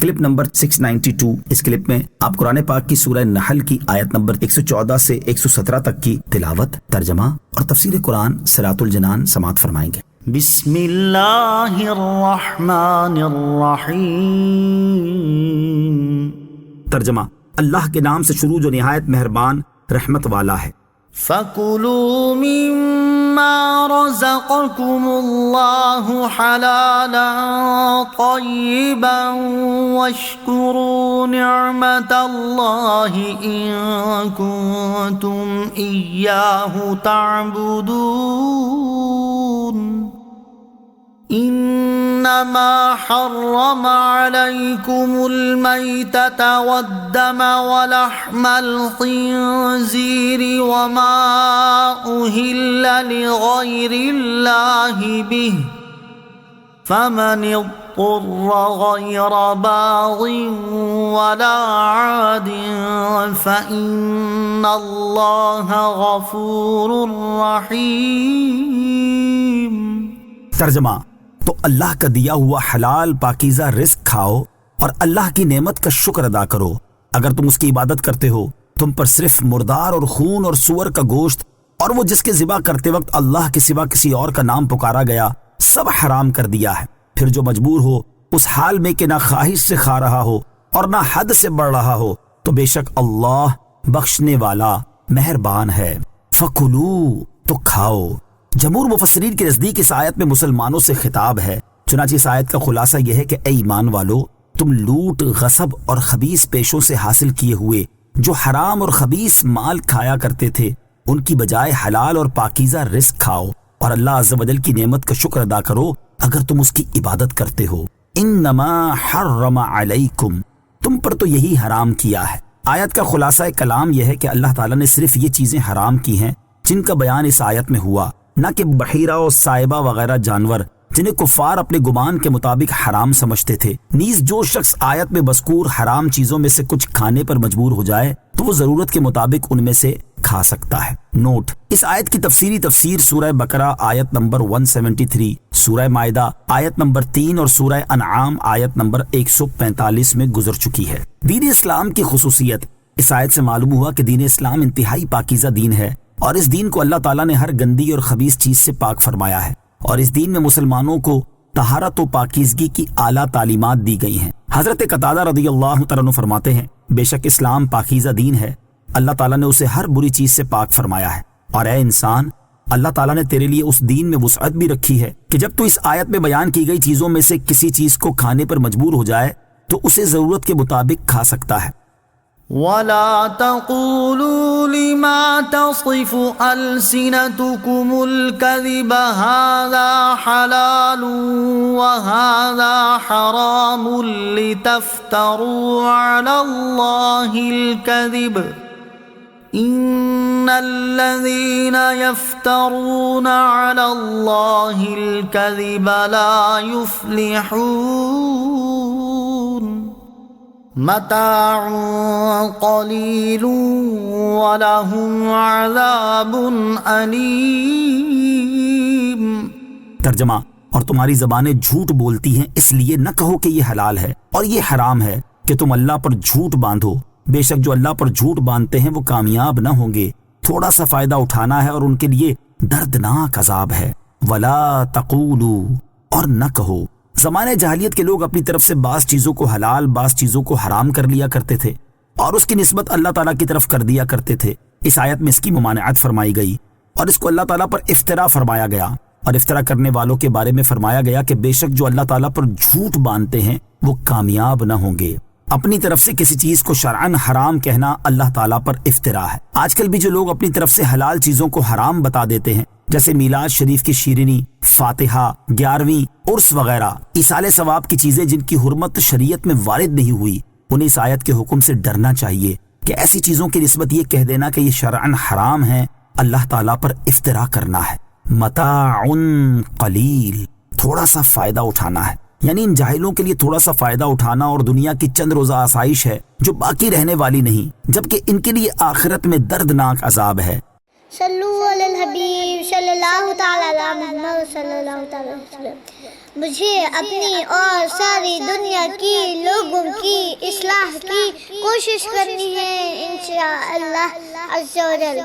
Clip number 692۔ اس clip میں آپ قرآن پاک کی سورہ نحل کی آیت نمبر 114 سے 117 تک کی تلاوت، ترجمہ اور تفسیر قرآن صراط الجنان سماعت فرمائیں گے۔ بسم اللہ الرحمن الرحیم۔ ترجمہ: اللہ کے نام سے شروع جو نہایت مہربان رحمت والا ہے۔ فَكُلُوا مِمَّا رَزَقَكُمُ اللَّهُ حَلَالًا طَيِّبًا وَاشْكُرُوا نِعْمَةَ اللَّهِ إِن كُنتُمْ إِيَّاهُ تَعْبُدُونَ۔ إِنَّمَا حَرَّمَ عَلَيْكُمُ الْمَيْتَةَ وَالدَّمَ وَلَحْمَ الْخِنزِيرِ وَمَا أُهِلَّ لِغَيْرِ اللَّهِ بِهِ، فَمَنِ اضْطُرَّ غَيْرَ بَاغٍ وَلَا عَادٍ فَإِنَّ اللَّهَ غَفُورٌ رَحِيمٌ۔ ترجمہ: تو اللہ کا دیا ہوا حلال پاکیزہ رزق کھاؤ اور اللہ کی نعمت کا شکر ادا کرو۔ اگر تم اس کی عبادت کرتے ہو، تم پر صرف مردار اور خون اور سور کا گوشت اور وہ جس کے ذبح کرتے وقت اللہ کے سوا کسی اور کا نام پکارا گیا سب حرام کر دیا ہے۔ پھر جو مجبور ہو اس حال میں کہ نہ خواہش سے کھا رہا ہو اور نہ حد سے بڑھ رہا ہو، تو بے شک اللہ بخشنے والا مہربان ہے۔ فَكُلُوا، تو کھاؤ۔ جمہور مفسرین کے نزدیک اس آیت میں مسلمانوں سے خطاب ہے۔ چنانچہ اس آیت کا خلاصہ یہ ہے کہ اے ایمان والو، تم لوٹ، غصب اور خبیث پیشوں سے حاصل کیے ہوئے جو حرام اور خبیث مال کھایا کرتے تھے، ان کی بجائے حلال اور پاکیزہ رزق کھاؤ اور اللہ عز و جل کی نعمت کا شکر ادا کرو اگر تم اس کی عبادت کرتے ہو۔ انما حرم علیکم، تم پر تو یہی حرام کیا ہے۔ آیت کا خلاصہ کلام یہ ہے کہ اللہ تعالیٰ نے صرف یہ چیزیں حرام کی ہیں جن کا بیان اس آیت میں ہوا، نہ کہ بحیرہ اور سائبہ وغیرہ جانور جنہیں کفار اپنے گمان کے مطابق حرام سمجھتے تھے۔ نیز جو شخص آیت میں مذکور حرام چیزوں میں سے کچھ کھانے پر مجبور ہو جائے تو وہ ضرورت کے مطابق ان میں سے کھا سکتا ہے۔ نوٹ: اس آیت کی تفسیری تفسیر سورہ بقرہ آیت نمبر 173، سورہ مائدہ آیت نمبر 3 اور سورہ انعام آیت نمبر 145 میں گزر چکی ہے۔ دین اسلام کی خصوصیت: اس آیت سے معلوم ہوا کہ دین اسلام انتہائی پاکیزہ دین ہے اور اس دین کو اللہ تعالیٰ نے ہر گندی اور خبیث چیز سے پاک فرمایا ہے، اور اس دین میں مسلمانوں کو طہارت و پاکیزگی کی اعلیٰ تعلیمات دی گئی ہیں۔ حضرت قتادہ رضی اللہ تعالیٰ عنہ فرماتے ہیں، بے شک اسلام پاکیزہ دین ہے، اللہ تعالیٰ نے اسے ہر بری چیز سے پاک فرمایا ہے، اور اے انسان، اللہ تعالیٰ نے تیرے لیے اس دین میں وسعت بھی رکھی ہے کہ جب تو اس آیت میں بیان کی گئی چیزوں میں سے کسی چیز کو کھانے پر مجبور ہو جائے تو اسے ضرورت کے مطابق کھا سکتا ہے۔ وَلَا تَقُولُوا لِمَا تَصِفُ أَلْسِنَتُكُمُ الْكَذِبَ هَذَا حَلَالٌ وَهَذَا حَرَامٌ لِتَفْتَرُوا عَلَى اللَّهِ الْكَذِبَ إِنَّ الَّذِينَ يَفْتَرُونَ عَلَى اللَّهِ الْكَذِبَ لَا يُفْلِحُونَ۔ متاع قلیل ولہم عذاب علیم۔ ترجمہ: اور تمہاری زبانیں جھوٹ بولتی ہیں، اس لیے نہ کہو کہ یہ حلال ہے اور یہ حرام ہے کہ تم اللہ پر جھوٹ باندھو۔ بے شک جو اللہ پر جھوٹ باندھتے ہیں وہ کامیاب نہ ہوں گے۔ تھوڑا سا فائدہ اٹھانا ہے اور ان کے لیے دردناک عذاب ہے۔ ولا تقولوا، اور نہ کہو۔ زمانے جاہلیت کے لوگ اپنی طرف سے بعض چیزوں کو حلال بعض چیزوں کو حرام کر لیا کرتے تھے اور اس کی نسبت اللہ تعالیٰ کی طرف کر دیا کرتے تھے۔ اس آیت میں اس کی ممانعت فرمائی گئی اور اس کو اللہ تعالیٰ پر افترا فرمایا گیا، اور افترا کرنے والوں کے بارے میں فرمایا گیا کہ بے شک جو اللہ تعالیٰ پر جھوٹ باندھتے ہیں وہ کامیاب نہ ہوں گے۔ اپنی طرف سے کسی چیز کو شرعاً حرام کہنا اللہ تعالیٰ پر افترا ہے۔ آج کل بھی جو لوگ اپنی طرف سے حلال چیزوں کو حرام بتا دیتے ہیں، جیسے میلاد شریف کی شیرینی، فاتحہ، 11ویں عرس وغیرہ، ایصال ثواب کی چیزیں جن کی حرمت شریعت میں وارد نہیں ہوئی، انہیں اس آیت کے حکم سے ڈرنا چاہیے کہ ایسی چیزوں کی نسبت یہ کہہ دینا کہ یہ شرعاً حرام ہے اللہ تعالیٰ پر افترا کرنا ہے۔ متاع قلیل، تھوڑا سا فائدہ اٹھانا ہے، یعنی ان جاہلوں کے لیے تھوڑا سا فائدہ اٹھانا اور دنیا کی چند روزہ آسائش ہے جو باقی رہنے والی نہیں، جبکہ ان کے لیے آخرت میں دردناک عذاب ہے۔ صلو علی الحبیب صلی اللہ تعالی علی محمد صلی اللہ تعالی وسلم۔ مجھے اپنی اور ساری دنیا کی لوگوں کی اصلاح کی کوشش کرنی ہے انشاءاللہ عز و جل.